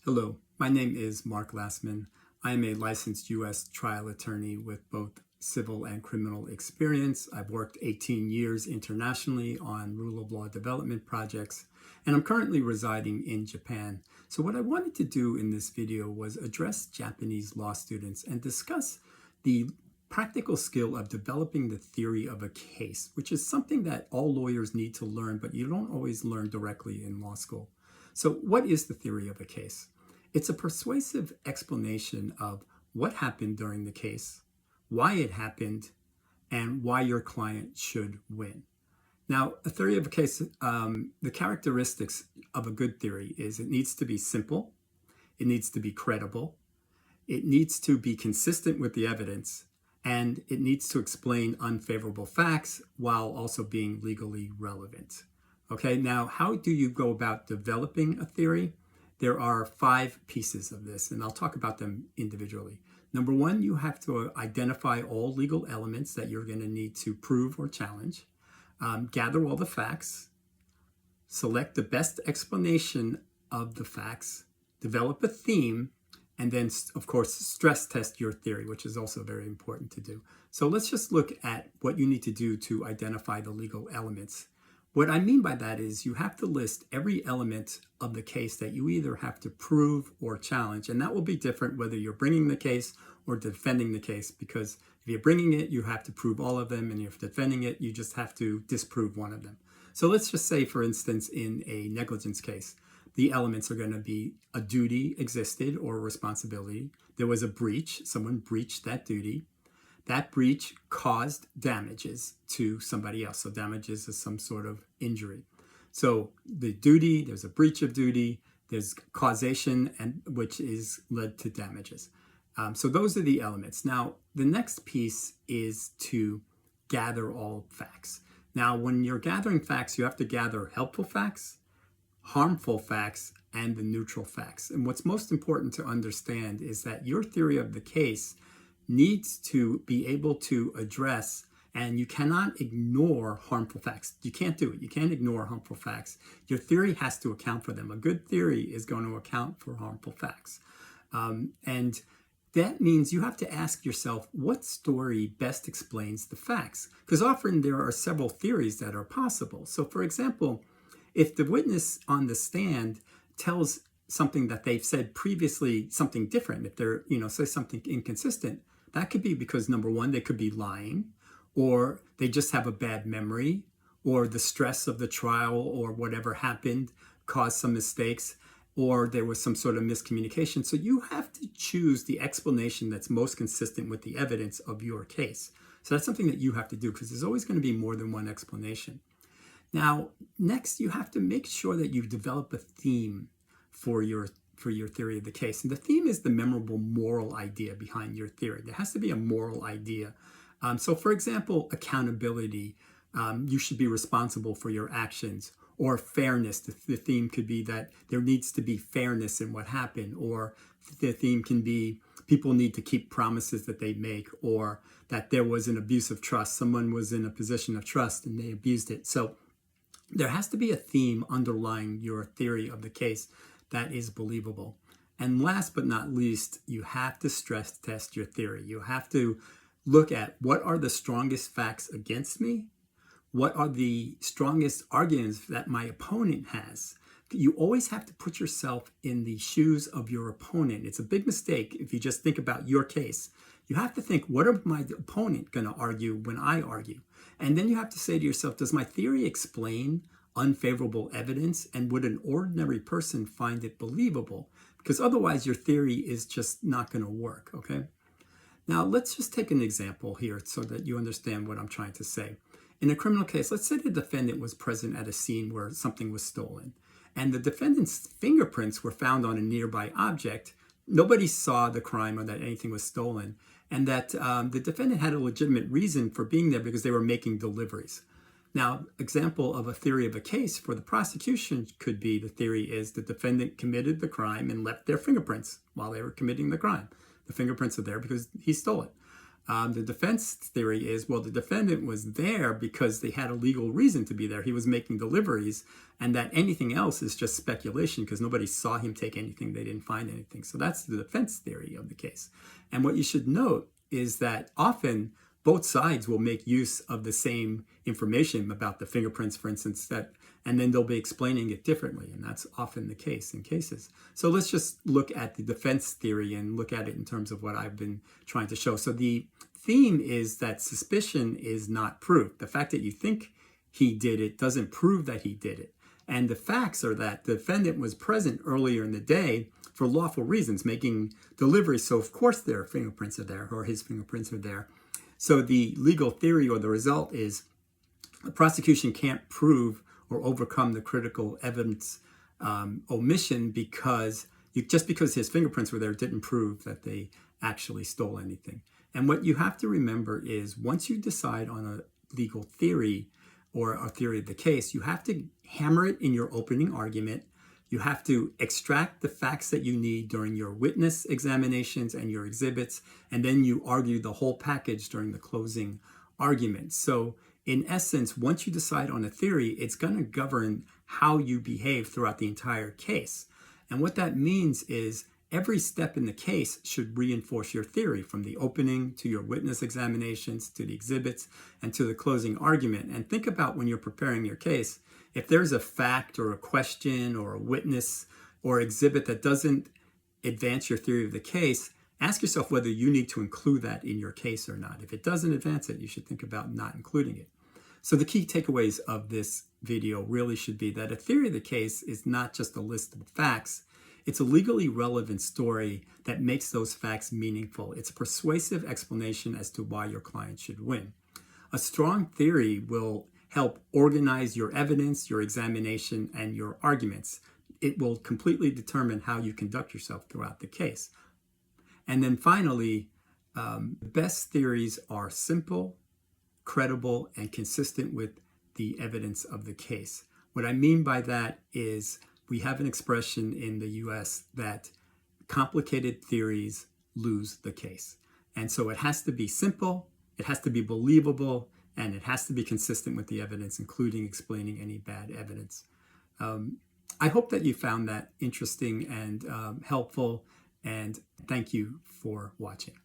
Hello, my name is Mark Lassman. I am a licensed U.S. trial attorney with both civil and criminal experience. I've worked 18 years internationally on rule of law development projects, and I'm currently residing in Japan. So what I wanted to do in this video was address Japanese law students and discuss the practical skill of developing the theory of a case, which is something that all lawyers need to learn, but you don't always learn directly in law school. So what is the theory of a case? It's a persuasive explanation of what happened during the case, why it happened, and why your client should win. Now, a theory of a case, the characteristics of a good theory is it needs to be simple, it needs to be credible, it needs to be consistent with the evidence, and it needs to explain unfavorable facts while also being legally relevant. Okay, now how do you go about developing a theory? There are 5 pieces of this, and I'll talk about them individually. Number 1, you have to identify all legal elements that you're going to need to prove or challenge, gather all the facts, select the best explanation of the facts, develop a theme, and then, of course, stress test your theory, which is also very important to do. So let's just look at what you need to do to identify the legal elements. What I mean by that is you have to list every element of the case that you either have to prove or challenge, and that will be different whether you're bringing the case or defending the case, because if you're bringing it, you have to prove all of them, and if you're defending it, you just have to disprove one of them. So let's just say, for instance, in a negligence case, the elements are going to be a duty existed or a responsibility. There was a breach, someone breached that duty. That breach caused damages to somebody else. So damages is some sort of injury. So the duty, there's a breach of duty, there's causation, and which is led to damages. So those are the elements. Now, the next piece is to gather all facts. Now, when you're gathering facts, you have to gather helpful facts, harmful facts, and the neutral facts. And what's most important to understand is that your theory of the case needs to be able to address, and you cannot ignore harmful facts. You can't do it. You can't ignore harmful facts. Your theory has to account for them. A good theory is going to account for harmful facts. And that means you have to ask yourself, what story best explains the facts? Because often there are several theories that are possible. So for example, if the witness on the stand tells something that they've said previously, something different, if they're, say something inconsistent, that could be because, number 1, they could be lying, or they just have a bad memory, or the stress of the trial or whatever happened caused some mistakes, or there was some sort of miscommunication. So you have to choose the explanation that's most consistent with the evidence of your case. So that's something that you have to do, because there's always going to be more than one explanation. Now, next, you have to make sure that you develop a theme for your theory of the case. And the theme is the memorable moral idea behind your theory. There has to be a moral idea. So for example, accountability, you should be responsible for your actions, or fairness. The theme could be that there needs to be fairness in what happened, or the theme can be people need to keep promises that they make, or that there was an abuse of trust. Someone was in a position of trust and they abused it. So there has to be a theme underlying your theory of the case that is believable. And last but not least, you have to stress test your theory. You have to look at what are the strongest facts against me? What are the strongest arguments that my opponent has? You always have to put yourself in the shoes of your opponent. It's a big mistake if you just think about your case. You have to think, what are my opponent going to argue when I argue? And then you have to say to yourself, does my theory explain unfavorable evidence, and would an ordinary person find it believable? Because otherwise your theory is just not going to work, okay? Now let's just take an example here so that you understand what I'm trying to say. In a criminal case, let's say the defendant was present at a scene where something was stolen, and the defendant's fingerprints were found on a nearby object. Nobody saw the crime or that anything was stolen, and that the defendant had a legitimate reason for being there because they were making deliveries. Now, example of a theory of a case for the prosecution could be, the theory is the defendant committed the crime and left their fingerprints while they were committing the crime. The fingerprints are there because he stole it. The defense theory is, well, the defendant was there because they had a legal reason to be there. He was making deliveries, and that anything else is just speculation because nobody saw him take anything. They didn't find anything. So that's the defense theory of the case. And what you should note is that often both sides will make use of the same information about the fingerprints, for instance, and then they'll be explaining it differently. And that's often the case in cases. So let's just look at the defense theory and look at it in terms of what I've been trying to show. So the theme is that suspicion is not proof. The fact that you think he did it doesn't prove that he did it. And the facts are that the defendant was present earlier in the day for lawful reasons, making deliveries. So of course their fingerprints are there, or his fingerprints are there. So the legal theory or the result is the prosecution can't prove or overcome the critical evidence omission because just because his fingerprints were there didn't prove that they actually stole anything. And what you have to remember is once you decide on a legal theory or a theory of the case, you have to hammer it in your opening argument. You have to extract the facts that you need during your witness examinations and your exhibits, and then you argue the whole package during the closing argument. So in essence, once you decide on a theory, it's going to govern how you behave throughout the entire case. And what that means is every step in the case should reinforce your theory, from the opening to your witness examinations to the exhibits and to the closing argument. And think about when you're preparing your case, if there's a fact or a question or a witness or exhibit that doesn't advance your theory of the case, ask yourself whether you need to include that in your case or not. If it doesn't advance it, you should think about not including it. So the key takeaways of this video really should be that a theory of the case is not just a list of facts. It's a legally relevant story that makes those facts meaningful. It's a persuasive explanation as to why your client should win. A strong theory will help organize your evidence, your examination, and your arguments. It will completely determine how you conduct yourself throughout the case. And then finally, the best theories are simple, credible, and consistent with the evidence of the case. What I mean by that is we have an expression in the US that complicated theories lose the case. And so it has to be simple, it has to be believable, and it has to be consistent with the evidence, including explaining any bad evidence. I hope that you found that interesting and helpful, and thank you for watching.